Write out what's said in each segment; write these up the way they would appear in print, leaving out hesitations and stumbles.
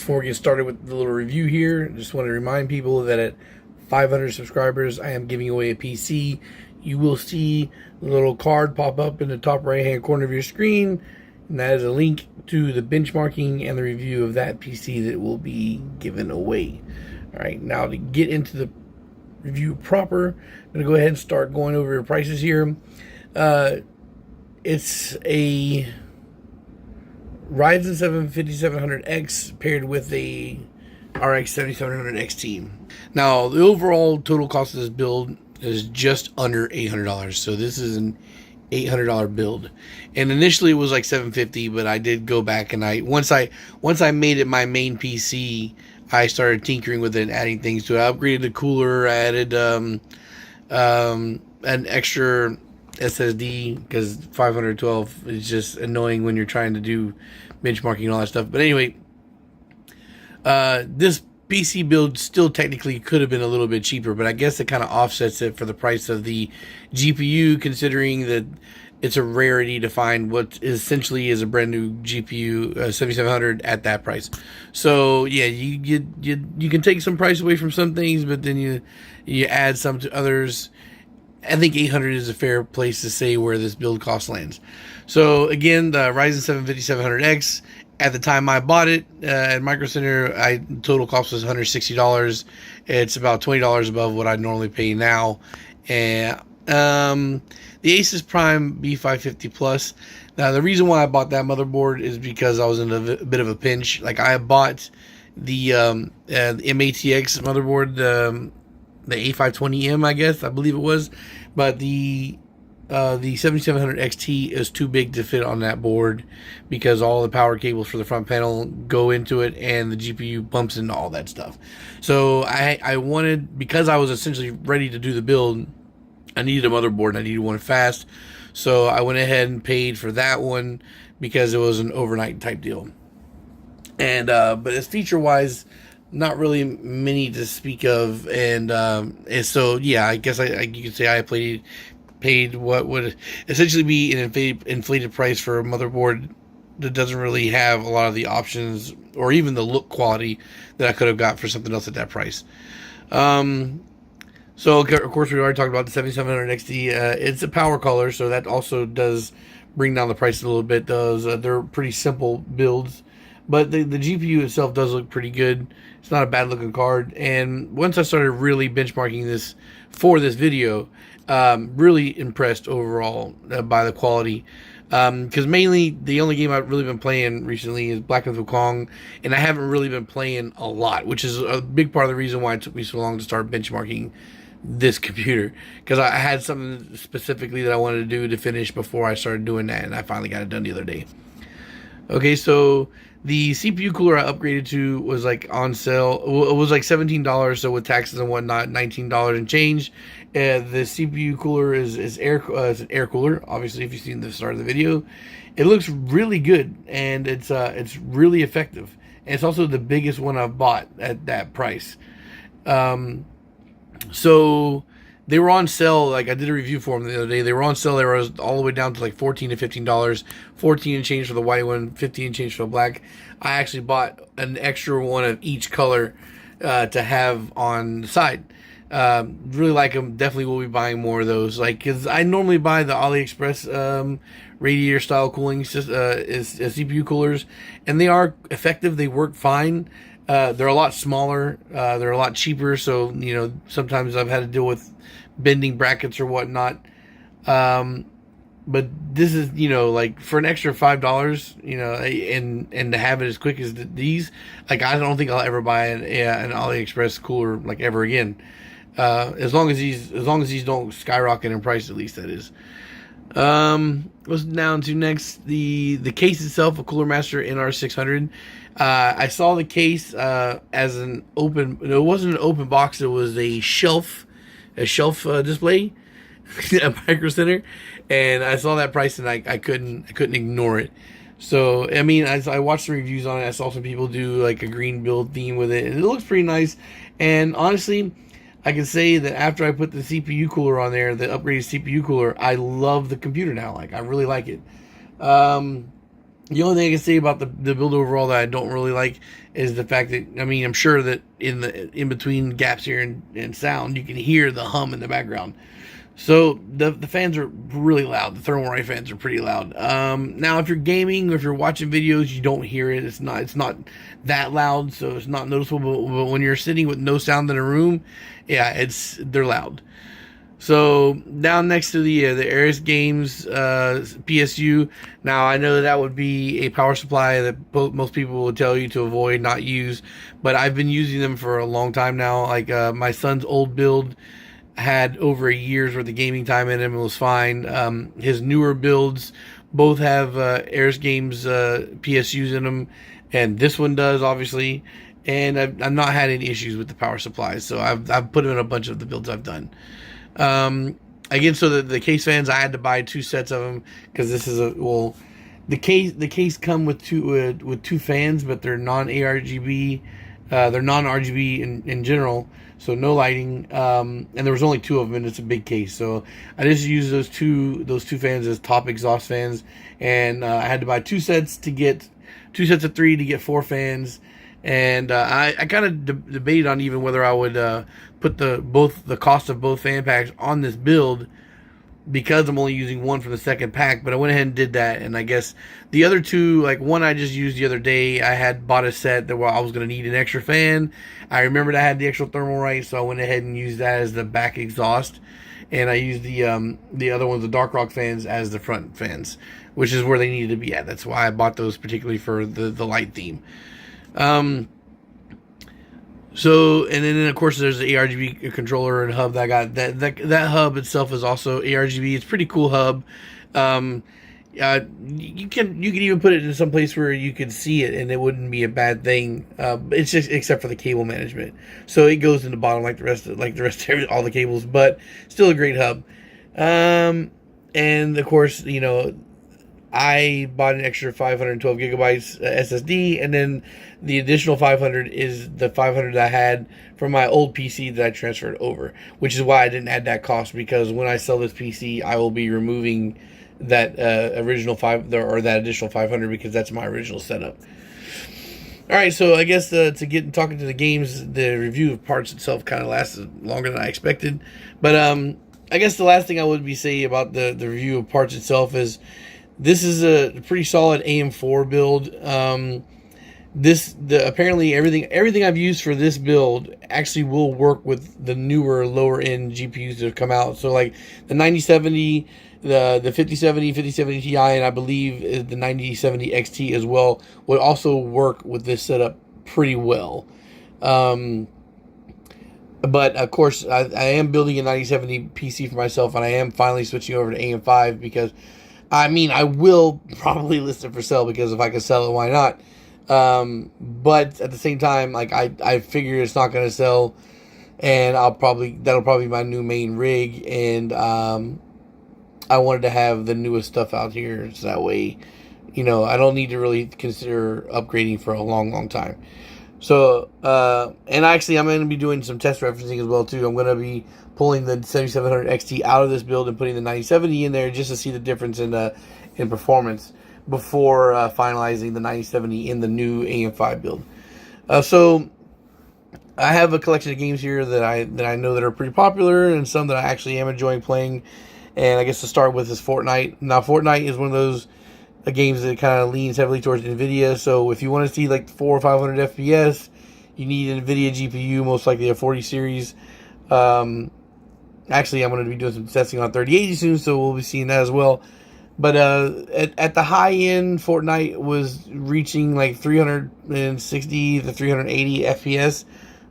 Before we get started with the little review here, I just want to remind people that at 500 subscribers, I am giving away a PC. You will see the little card pop up in the top right hand corner of your screen, and that is a link to the benchmarking and the review of that PC that will be given away. Alright, now to get into the review proper, I'm going to go ahead and start going over your prices here. It's a Ryzen 7 5700X paired with a RX 7700 XT. Now, the overall total cost of this build is just under $800. So this is an $800 build. And initially it was like $750, but I did go back and once I made it my main PC, I started tinkering with it and adding things to it. I upgraded the cooler, I added an extra SSD because 512 is just annoying when you're trying to do benchmarking and all that stuff. But anyway, this PC build still technically could have been a little bit cheaper, but I guess it kind of offsets it for the price of the GPU, considering that it's a rarity to find what essentially is a brand new GPU 7700 at that price. So yeah, you can take some price away from some things, but then you add some to others. I think 800 is a fair place to say where this build cost lands. So again, the Ryzen 7 5700X, at the time I bought it at Micro Center, total cost was $160. It's about $20 above what I normally pay now. And the Asus Prime B550 Plus. Now the reason why I bought that motherboard is because I was in a bit of a pinch. Like, I bought the MATX motherboard, the A520M, I believe it was, but the 7700 XT is too big to fit on that board because all the power cables for the front panel go into it and the GPU bumps into all that stuff. So I wanted, because I was essentially ready to do the build, I needed a motherboard and I needed one fast. So I went ahead and paid for that one because it was an overnight type deal. And but it's feature wise, not really many to speak of, and so yeah, I guess you could say I paid what would essentially be an inflated price for a motherboard that doesn't really have a lot of the options or even the look quality that I could have got for something else at that price. So of course we already talked about the 7700 XT. It's a power color, so that also does bring down the price a little bit. They're pretty simple builds, but the GPU itself does look pretty good. It's not a bad looking card. And once I started really benchmarking this for this video, really impressed overall by the quality. Because mainly the only game I've really been playing recently is Black Myth: Wukong, and I haven't really been playing a lot, which is a big part of the reason why it took me so long to start benchmarking this computer, because I had something specifically that I wanted to do to finish before I started doing that, and I finally got it done the other day. Okay, so the CPU cooler I upgraded to was like on sale. It was like $17, so with taxes and whatnot, $19 and change. The CPU cooler is it's an air cooler. Obviously, if you've seen the start of the video, it looks really good and it's really effective. And it's also the biggest one I've bought at that price. So they were on sale. Like, I did a review for them the other day. They were on sale. They were all the way down to like $14 to $15. 14 and change for the white one, 15 and change for the black. I actually bought an extra one of each color to have on the side. Really like them. Definitely will be buying more of those. Like, because I normally buy the AliExpress radiator style cooling CPU coolers, and they are effective. They work fine. They're a lot smaller. They're a lot cheaper. So, you know, sometimes I've had to deal with bending brackets or whatnot. But this is, you know, like for an extra $5, you know, and to have it as quick as these, like, I don't think I'll ever buy an AliExpress cooler like ever again. As long as these don't skyrocket in price, at least that is. What's down to next? The case itself, a Cooler Master NR600. I saw the case as an open. It wasn't an open box. It was a shelf display at Micro Center, and I saw that price and I couldn't ignore it. So I mean, as I watched the reviews on it, I saw some people do like a green build theme with it, and it looks pretty nice. And honestly, I can say that after I put the CPU cooler on there, the upgraded CPU cooler, I love the computer now. Like, I really like it. The only thing I can say about the build overall that I don't really like is the fact that, I mean, I'm sure that in between gaps here in sound, you can hear the hum in the background. So the fans are really loud. The Thermalright fans are pretty loud. Now, if you're gaming or if you're watching videos, you don't hear it. It's not that loud, so it's not noticeable. But when you're sitting with no sound in a room, yeah, they're loud. So down next to the Ares Games PSU. Now I know that would be a power supply that most people will tell you to avoid, not use, but I've been using them for a long time now. Like my son's old build had over a year's worth of gaming time in him. It was fine. His newer builds both have Ares Games PSUs in them, and this one does, obviously. And I've not had any issues with the power supplies, so I've put them in a bunch of the builds I've done. Again, so the case fans, I had to buy 2 sets of them because this is the case come with two fans, but they're non-ARGB, they're non-RGB in general, so no lighting. And there was only 2 of them, and it's a big case, so I just used those two fans as top exhaust fans, and I had to buy 2 sets to get 2 sets of 3 to get 4 fans. And I kind of debated on even whether I would put the cost of both fan packs on this build, because I'm only using one from the second pack. But I went ahead and did that, and I guess the other 2, like one I just used the other day, I had bought a set that I was going to need an extra fan. I remembered I had the extra Thermalright, so I went ahead and used that as the back exhaust, and I used the other ones, the Dark Rock fans, as the front fans, which is where they needed to be at. That's why I bought those particularly for the light theme. So, and then of course there's the ARGB controller and hub that I got. That hub itself is also ARGB. It's a pretty cool hub. You can even put it in some place where you can see it and it wouldn't be a bad thing. It's just except for the cable management. So it goes in the bottom like the rest of all the cables, but still a great hub. And of course, I bought an extra 512 gigabytes SSD, and then the additional 500 is the 500 that I had from my old PC that I transferred over, which is why I didn't add that cost, because when I sell this PC, I will be removing that original that additional 500, because that's my original setup. All right, so I guess to get talking to the games, the review of parts itself kind of lasted longer than I expected, but I guess the last thing I would be saying about the review of parts itself is, this is a pretty solid AM4 build. Apparently everything I've used for this build actually will work with the newer lower end GPUs that have come out. So like the 9070, the 5070, 5070 Ti, and I believe the 9070 XT as well would also work with this setup pretty well. But of course, I am building a 9070 PC for myself, and I am finally switching over to AM5 because, I mean, I will probably list it for sale, because if I can sell it, why not? But at the same time, like I figure it's not going to sell, and that'll probably be my new main rig, and I wanted to have the newest stuff out here, so that way, I don't need to really consider upgrading for a long, long time. So, and actually, I'm going to be doing some test referencing as well too. I'm going to be pulling the 7700 XT out of this build and putting the 9070 in there, just to see the difference in performance before finalizing the 9070 in the new AM5 build. So I have a collection of games here that I know that are pretty popular, and some that I actually am enjoying playing. And I guess to start with is Fortnite. Now, Fortnite is one of those games that kind of leans heavily towards NVIDIA. So if you want to see like 400 or 500 FPS, you need an NVIDIA GPU, most likely a 40 series. Actually, I'm going to be doing some testing on 3080 soon, so we'll be seeing that as well. But at the high end, Fortnite was reaching like 360 to 380 FPS.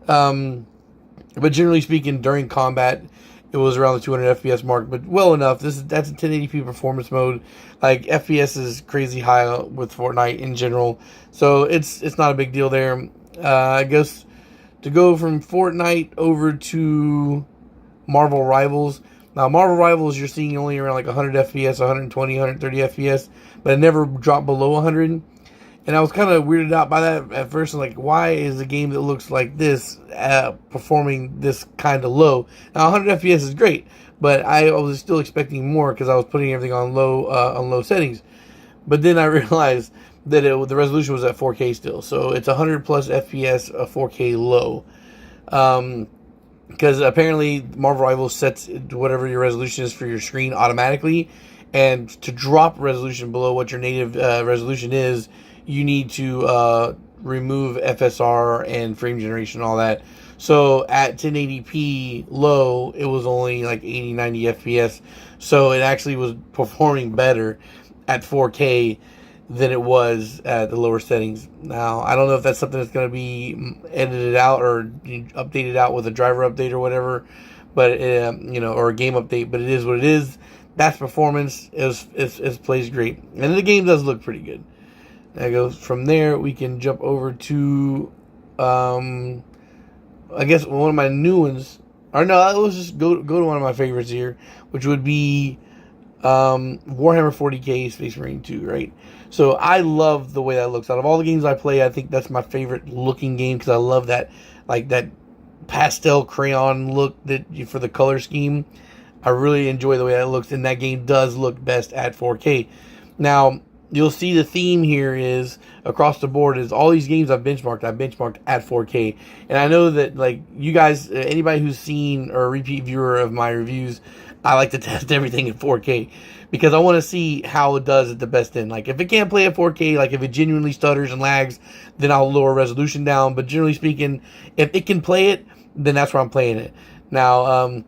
But generally speaking, during combat, it was around the 200 FPS mark, but well enough. That's a 1080p performance mode. Like, FPS is crazy high with Fortnite in general, so it's not a big deal there. I guess to go from Fortnite over to Marvel Rivals. Now, Marvel Rivals, you're seeing only around like 100 FPS, 120, 130 FPS, but it never dropped below 100. And I was kind of weirded out by that at first. I'm like, why is a game that looks like this performing this kind of low? Now, 100 FPS is great, but I was still expecting more because I was putting everything on low settings. But then I realized that the resolution was at 4K still. So it's 100 plus FPS, a 4K low. Because apparently Marvel Rivals sets whatever your resolution is for your screen automatically, and to drop resolution below what your native resolution is, you need to remove FSR and frame generation and all that. So at 1080p low, it was only like 80, 90 FPS. So it actually was performing better at 4K than it was at the lower settings. Now, I don't know if that's something that's going to be edited out or updated out with a driver update or whatever, but or a game update. But it is what it is. That's performance. It plays great, and the game does look pretty good. That goes from there. We can jump over to, I guess one of my new ones. Or no, let's just go to one of my favorites here, which would be Warhammer 40K Space Marine 2, right? So I love the way that looks. Out of all the games I play, I think that's my favorite looking game because I love that, like that pastel crayon look that for the color scheme. I really enjoy the way that looks, and that game does look best at 4K. Now, you'll see the theme here is across the board is all these games I've benchmarked at 4K. And I know that, like, you guys, anybody who's seen or a repeat viewer of my reviews, I like to test everything in 4K because I want to see how it does at the best end. Like, if it can't play at 4K, like if it genuinely stutters and lags, then I'll lower resolution down. But generally speaking, if it can play it, then that's where I'm playing it. Now,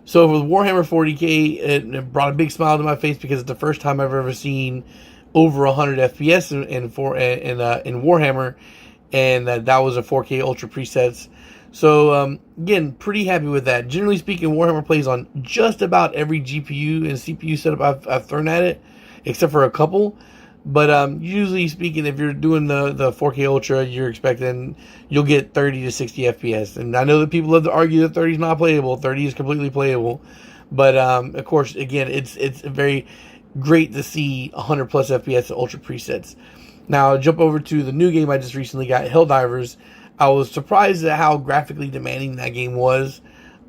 so with Warhammer 40K, it brought a big smile to my face because it's the first time I've ever seen over 100 FPS in Warhammer, and that was a 4K Ultra presets. So again, pretty happy with that. Generally speaking, Warhammer plays on just about every GPU and CPU setup I've thrown at it, except for a couple. But usually speaking, if you're doing the 4K Ultra, you're expecting you'll get 30 to 60 FPS. And I know that people love to argue that 30 is not playable. 30 is completely playable. But of course, again, it's very great to see 100 plus FPS at Ultra presets. Now, jump over to the new game I just recently got, Helldivers. I was surprised at how graphically demanding that game was.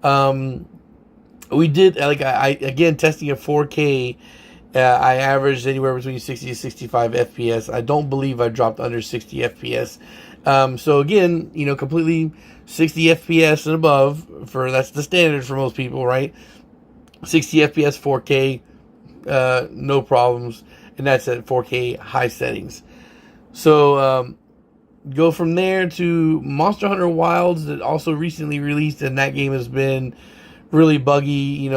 We did, I again, testing at 4K, I averaged anywhere between 60 to 65 FPS. I don't believe I dropped under 60 FPS. So again, completely 60 FPS and above, that's the standard for most people, right? 60 FPS, 4K, no problems. And that's at 4K high settings. So, go from there to Monster Hunter Wilds that also recently released, and that game has been really buggy.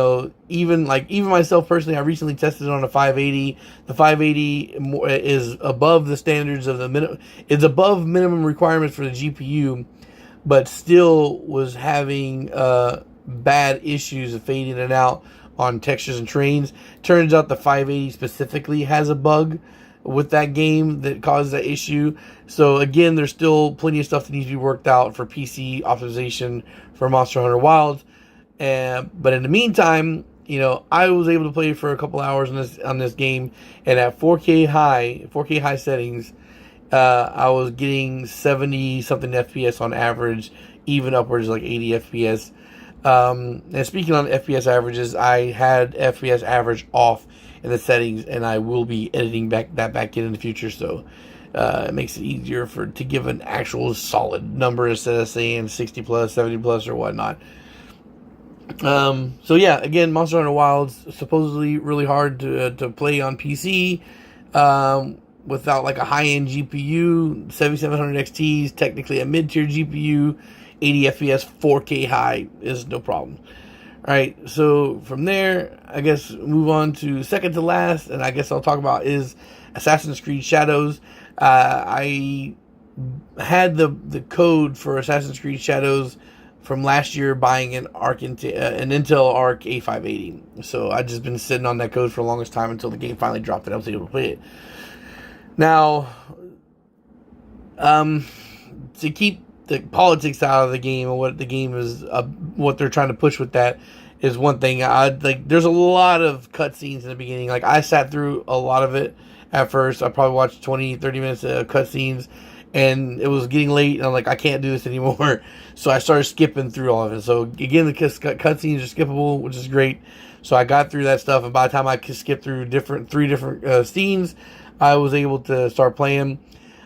Even myself personally, I recently tested it on a 580. The 580 is above the standards of the minimum. It's above minimum requirements for the GPU, but still was having bad issues of fading in and out on textures and terrains. Turns out the 580 specifically has a bug with that game that causes that issue. So again, there's still plenty of stuff that needs to be worked out for PC optimization for Monster Hunter Wilds. But in the meantime, I was able to play for a couple hours on this game, and at 4K high settings, I was getting 70 something FPS on average, even upwards like 80 FPS. And speaking on FPS averages, I had FPS average off in the settings, and I will be editing that back in the future, so it makes it easier to give an actual solid number instead of saying 60 plus, 70 plus, or whatnot. So yeah, again, Monster Hunter Wilds supposedly really hard to play on PC without like a high-end GPU. 7700 XT is technically a mid-tier GPU. 80 FPS, 4K high is no problem. Alright, so from there, I guess move on to second to last, and I guess I'll talk about is Assassin's Creed Shadows. I had the code for Assassin's Creed Shadows from last year, buying an Intel Arc A580. So I've just been sitting on that code for the longest time until the game finally dropped and I was able to play it. Now, to keep the politics out of the game and what the game is, what they're trying to push with that is one thing. There's a lot of cutscenes in the beginning. Like, I sat through a lot of it at first. I probably watched 20, 30 minutes of cutscenes, and it was getting late, and I'm like, I can't do this anymore. So I started skipping through all of it. So again, the cutscenes are skippable, which is great. So I got through that stuff, and by the time I skipped through three different scenes, I was able to start playing.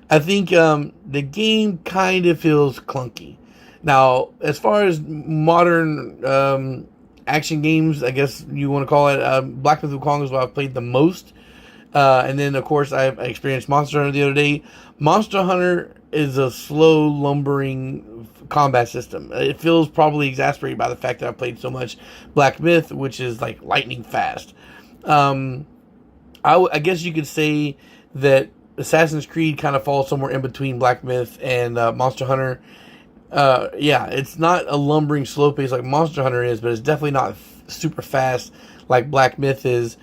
I think the game kind of feels clunky. Now, as far as modern action games, I guess you want to call it, Black Myth: Wukong is what I've played the most. And then, of course, I experienced Monster Hunter the other day. Monster Hunter is a slow, lumbering combat system. It feels probably exasperated by the fact that I played so much Black Myth, which is like lightning fast. I guess you could say that Assassin's Creed kind of falls somewhere in between Black Myth and Monster Hunter. Yeah, it's not a lumbering slow pace like Monster Hunter is, but it's definitely not super fast like Black Myth is.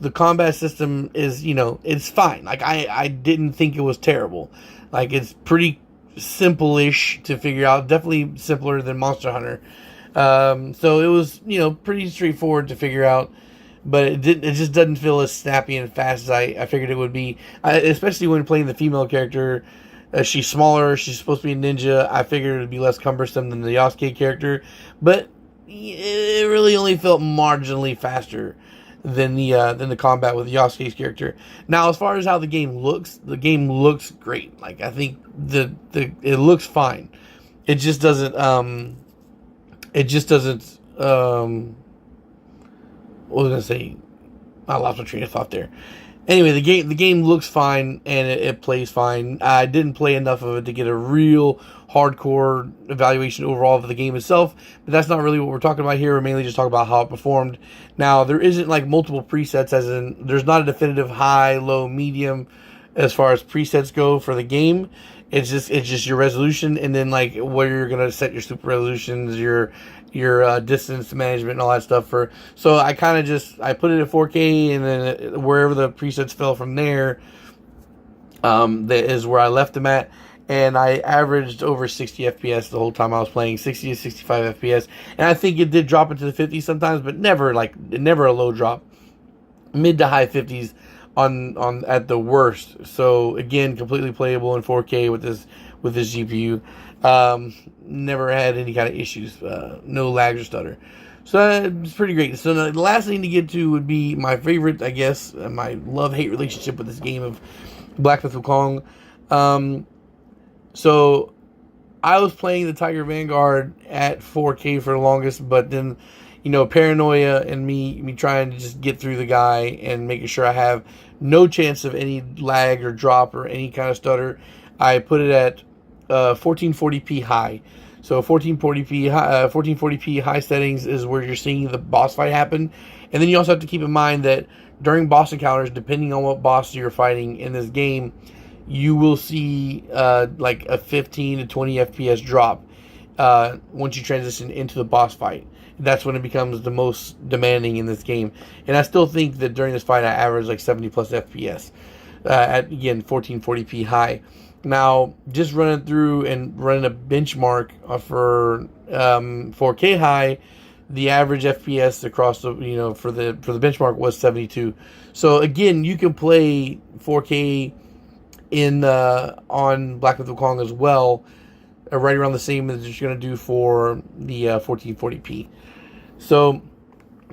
The combat system is, it's fine. Like, I didn't think it was terrible. Like, it's pretty simple-ish to figure out. Definitely simpler than Monster Hunter. So it was, pretty straightforward to figure out. But it just doesn't feel as snappy and fast as I figured it would be. Especially when playing the female character. She's smaller. She's supposed to be a ninja. I figured it would be less cumbersome than the Yasuke character. But it really only felt marginally faster than the combat with Yasuke's character. Now, as far as how the game looks great. Like, I think it looks fine. It just doesn't what was I gonna say? I lost my train of thought there. Anyway, the game looks fine and it plays fine. I didn't play enough of it to get a real hardcore evaluation overall of the game itself, but that's not really what we're talking about here. We're mainly just talking about how it performed. Now, there isn't like multiple presets, as in there's not a definitive high, low, medium as far as presets go for the game. It's just your resolution, and then like where you're gonna set your super resolutions, your distance management and all that stuff for. So I kind of I put it at 4K, and then wherever the presets fell from there, that is where I left them at. And I averaged over 60 FPS the whole time I was playing, 60 to 65 FPS. And I think it did drop into the 50s sometimes, but never a low drop. Mid to high 50s on at the worst. So again, completely playable in 4K with this GPU. Never had any kind of issues, no lag or stutter. So it's pretty great. So the last thing to get to would be my favorite, I guess, my love-hate relationship with this game of Black Myth: Wukong. So I was playing the Tiger Vanguard at 4K for the longest, but then, paranoia and me trying to just get through the guy and making sure I have no chance of any lag or drop or any kind of stutter, I put it at 1440p high. So 1440p high settings is where you're seeing the boss fight happen. And then you also have to keep in mind that during boss encounters, depending on what boss you're fighting in this game, you will see like a 15 to 20 FPS drop once you transition into the boss fight. That's when it becomes the most demanding in this game. And I still think that during this fight, I averaged like 70 plus FPS at, again, 1440p high. Now, just running through and running a benchmark for 4K high, the average FPS across the for the benchmark was 72. So again, you can play 4K in on Black Myth: Wukong as well, right around the same as you're going to do for the 1440p. So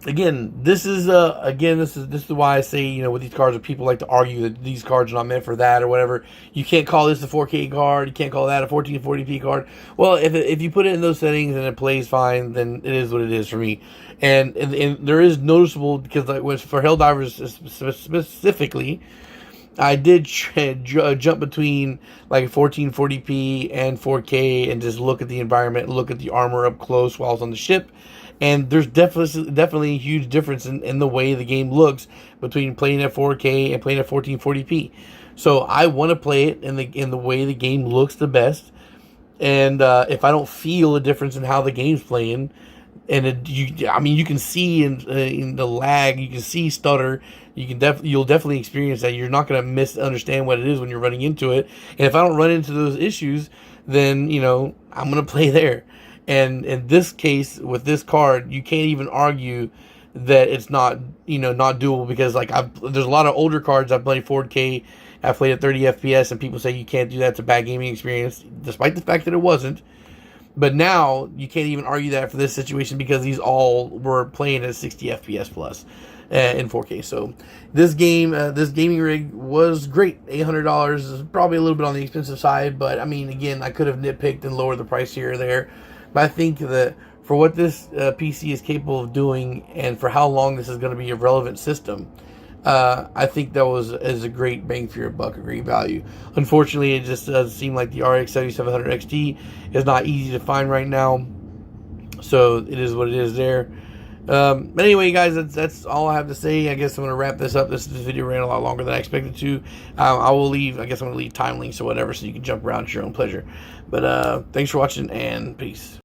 again, this is why I say, with these cards, people like to argue that these cards are not meant for that or whatever. You can't call this a 4K card. You can't call that a 1440p card. Well, if you put it in those settings and it plays fine, then it is what it is for me. And there is noticeable, because like for Helldivers specifically, I did jump between like 1440p and 4K and just look at the environment, look at the armor up close while I was on the ship. And there's definitely a huge difference in the way the game looks between playing at 4K and playing at 1440p. So I want to play it in the way the game looks the best. And if I don't feel a difference in how the game's playing, and you can see in the lag, you can see stutter. You'll definitely experience that. You're not going to misunderstand what it is when you're running into it. And if I don't run into those issues, then I'm going to play there. And in this case, with this card, you can't even argue that it's not not doable, because like there's a lot of older cards I've played 4K, I've played at 30 FPS, and people say you can't do that. It's a bad gaming experience, despite the fact that it wasn't. But now you can't even argue that for this situation, because these all were playing at 60 FPS plus. in 4K. So this gaming rig was great. $800 is probably a little bit on the expensive side, but I mean, again, I could have nitpicked and lowered the price here or there. But I think that for what this PC is capable of doing, and for how long this is going to be a relevant system, I think that is a great bang for your buck, a great value. Unfortunately, it just does seem like the RX 7700 XT is not easy to find right now. So it is what it is there. But anyway, guys, that's all I have to say. I guess I'm going to wrap this up. This video ran a lot longer than I expected to. I will leave, I guess I'm going to leave time links or whatever so you can jump around at your own pleasure. But thanks for watching, and peace.